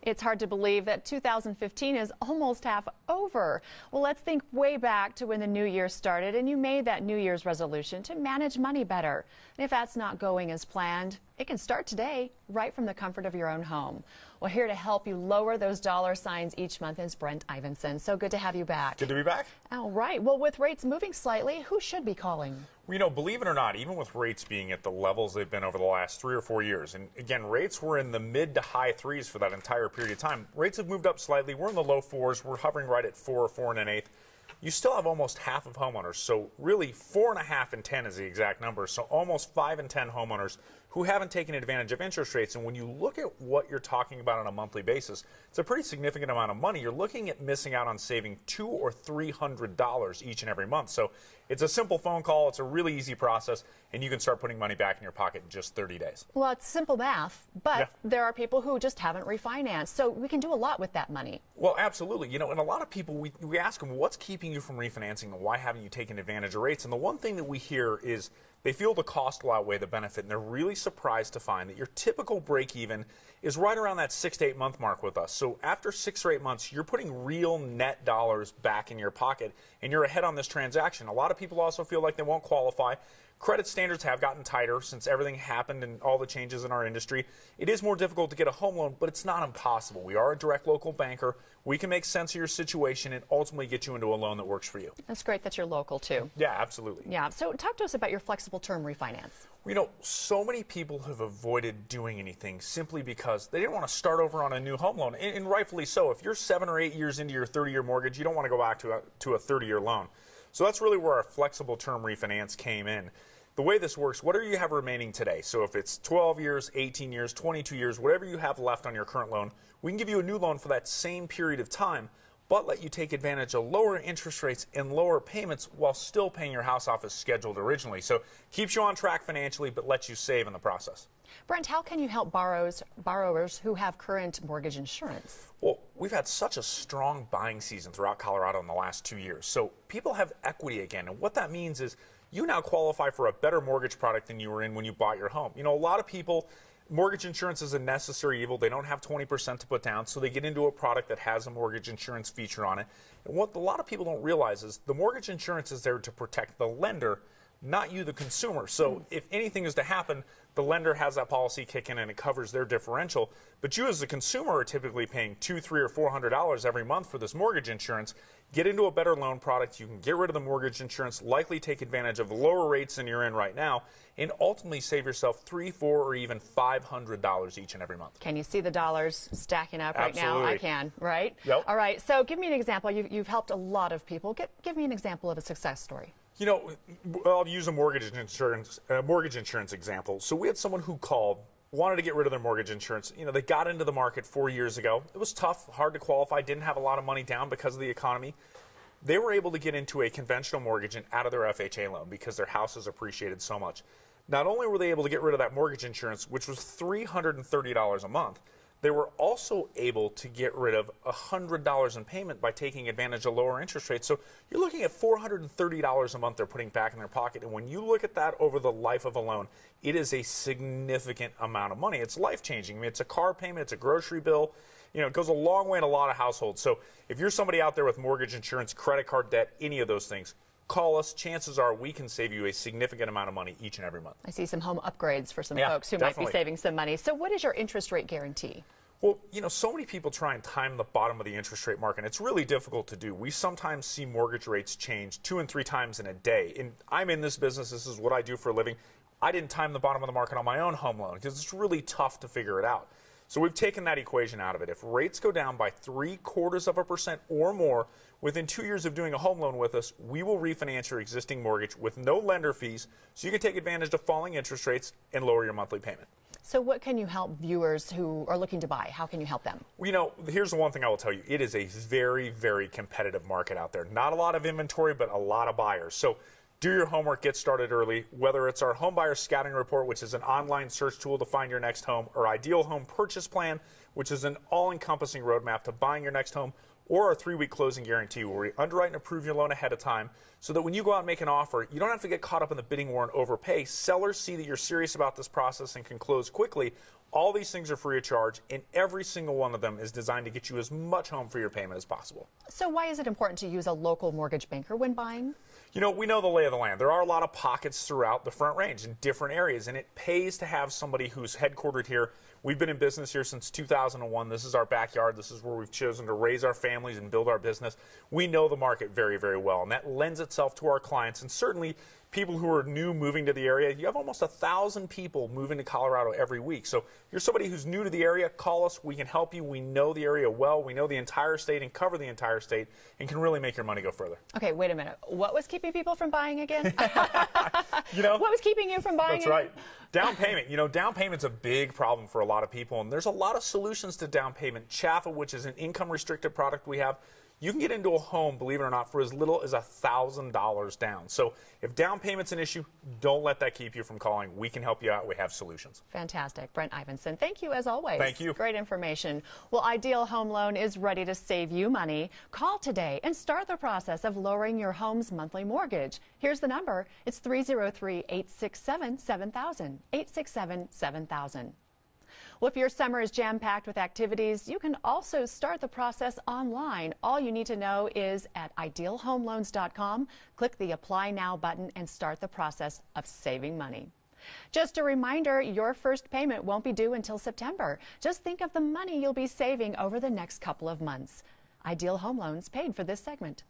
It's hard to believe that 2015 is almost half over. Well, let's think way back to when the new year started and you made that New Year's resolution to manage money better. And if that's not going as planned, it can start today, right from the comfort of your own home. Well, here to help you lower those dollar signs each month is Brent Ivinson. So good to have you back. Good to be back. All right. Well, with rates moving slightly, who should be calling? Well, believe it or not, even with rates being at the levels they've been over the last 3 or 4 years, and again, rates were in the mid to high threes for that entire period of time. Rates have moved up slightly. We're in the low fours. We're hovering right at 4 or 4 1/8. You still have almost half of homeowners. So really 4.5 and 10 is the exact number. So almost 5 and 10 homeowners who haven't taken advantage of interest rates. And when you look at what you're talking about on a monthly basis, it's a pretty significant amount of money. You're looking at missing out on saving $200 or $300 each and every month. So it's a simple phone call. It's a really easy process, and you can start putting money back in your pocket in just 30 days. Well, it's simple math, but there are people who just haven't refinanced. So we can do a lot with that money. Well, absolutely. And a lot of people, we ask them, what's keeping you from refinancing and why haven't you taken advantage of rates? And the one thing that we hear is they feel the cost will outweigh the benefit, and they're really surprised to find that your typical break even is right around that 6 to 8 month mark with us. So after 6 or 8 months, you're putting real net dollars back in your pocket, and you're ahead on this transaction. A lot of people also feel like they won't qualify. Credit standards have gotten tighter since everything happened and all the changes in our industry. It is more difficult to get a home loan, but it's not impossible. We are a direct local banker. We can make sense of your situation and ultimately get you into a loan that works for you. That's great that you're local, too. Yeah, absolutely. Yeah. So talk to us about your flexible term refinance. So many people have avoided doing anything simply because they didn't want to start over on a new home loan, and rightfully so. If you're 7 or 8 years into your 30-year mortgage, you don't want to go back to a 30-year loan. So that's really where our flexible term refinance came in. The way this works, whatever you have remaining today, so if it's 12 years, 18 years, 22 years, whatever you have left on your current loan, we can give you a new loan for that same period of time, but let you take advantage of lower interest rates and lower payments while still paying your house off as scheduled originally. So keeps you on track financially, but lets you save in the process. Brent, how can you help borrowers who have current mortgage insurance? Well, we've had such a strong buying season throughout Colorado in the last 2 years. So people have equity again. And what that means is you now qualify for a better mortgage product than you were in when you bought your home. A lot of people, mortgage insurance is a necessary evil. They don't have 20% to put down, so they get into a product that has a mortgage insurance feature on it. And what a lot of people don't realize is the mortgage insurance is there to protect the lender, not you, the consumer. So if anything is to happen, the lender has that policy kick in and it covers their differential. But you as the consumer are typically paying $200, $300, or $400 every month for this mortgage insurance. Get into a better loan product. You can get rid of the mortgage insurance, likely take advantage of lower rates than you're in right now, and ultimately save yourself $300, $400, or even $500 each and every month. Can you see the dollars stacking up right now? I can, right? Yep. All right. So give me an example. You've helped a lot of people. Give me an example of a success story. I'll use a mortgage insurance example. So we had someone who called, wanted to get rid of their mortgage insurance. They got into the market 4 years ago. It was tough, hard to qualify, didn't have a lot of money down because of the economy. They were able to get into a conventional mortgage and out of their FHA loan because their house has appreciated so much. Not only were they able to get rid of that mortgage insurance, which was $330 a month, they were also able to get rid of $100 in payment by taking advantage of lower interest rates. So you're looking at $430 a month they're putting back in their pocket. And when you look at that over the life of a loan, it is a significant amount of money. It's life-changing. It's a car payment. It's a grocery bill. It goes a long way in a lot of households. So if you're somebody out there with mortgage insurance, credit card debt, any of those things, call us. Chances are we can save you a significant amount of money each and every month. I see some home upgrades for some folks who might be saving some money. So what is your interest rate guarantee? Well, so many people try and time the bottom of the interest rate market. It's really difficult to do. We sometimes see mortgage rates change 2 and 3 times in a day. And I'm in this business. This is what I do for a living. I didn't time the bottom of the market on my own home loan because it's really tough to figure it out. So we've taken that equation out of it. If rates go down by 0.75% or more within 2 years of doing a home loan with us, we will refinance your existing mortgage with no lender fees, so you can take advantage of falling interest rates and lower your monthly payment. So what can you help viewers who are looking to buy? How can you help them? Well, here's the one thing I will tell you. It is a very, very competitive market out there. Not a lot of inventory, but a lot of buyers. So do your homework, get started early, whether it's our Home Buyer Scouting Report, which is an online search tool to find your next home, or Ideal Home Purchase Plan, which is an all-encompassing roadmap to buying your next home, or our 3-week closing guarantee, where we underwrite and approve your loan ahead of time so that when you go out and make an offer, you don't have to get caught up in the bidding war and overpay. Sellers see that you're serious about this process and can close quickly. All these things are free of charge, and every single one of them is designed to get you as much home for your payment as possible. So why is it important to use a local mortgage banker when buying? You know, we know the lay of the land. There are a lot of pockets throughout the Front Range in different areas, and it pays to have somebody who's headquartered here. We've been in business here since 2001. This is our backyard. This is where we've chosen to raise our families and build our business. We know the market very, very well, and that lends itself to our clients, and certainly people who are new moving to the area. You have almost 1,000 people moving to Colorado every week. So if you're somebody who's new to the area, call us. We can help you. We know the area well. We know the entire state and cover the entire state and can really make your money go further. Okay, wait a minute. What was keeping people from buying again? You know, what was keeping you from buying? That's right. Down payment. You know, down payment's a big problem for a lot of people, and there's a lot of solutions to down payment. CHFA, which is an income-restricted product we have, you can get into a home, believe it or not, for as little as $1,000 down. So if down payment's an issue, don't let that keep you from calling. We can help you out. We have solutions. Fantastic. Brent Ivinson, thank you as always. Thank you. Great information. Well, Ideal Home Loan is ready to save you money. Call today and start the process of lowering your home's monthly mortgage. Here's the number. It's 303-867-7000, 867-7000. Well, if your summer is jam-packed with activities, you can also start the process online. All you need to know is at idealhomeloans.com, click the Apply Now button and start the process of saving money. Just a reminder, your first payment won't be due until September. Just think of the money you'll be saving over the next couple of months. Ideal Home Loans paid for this segment.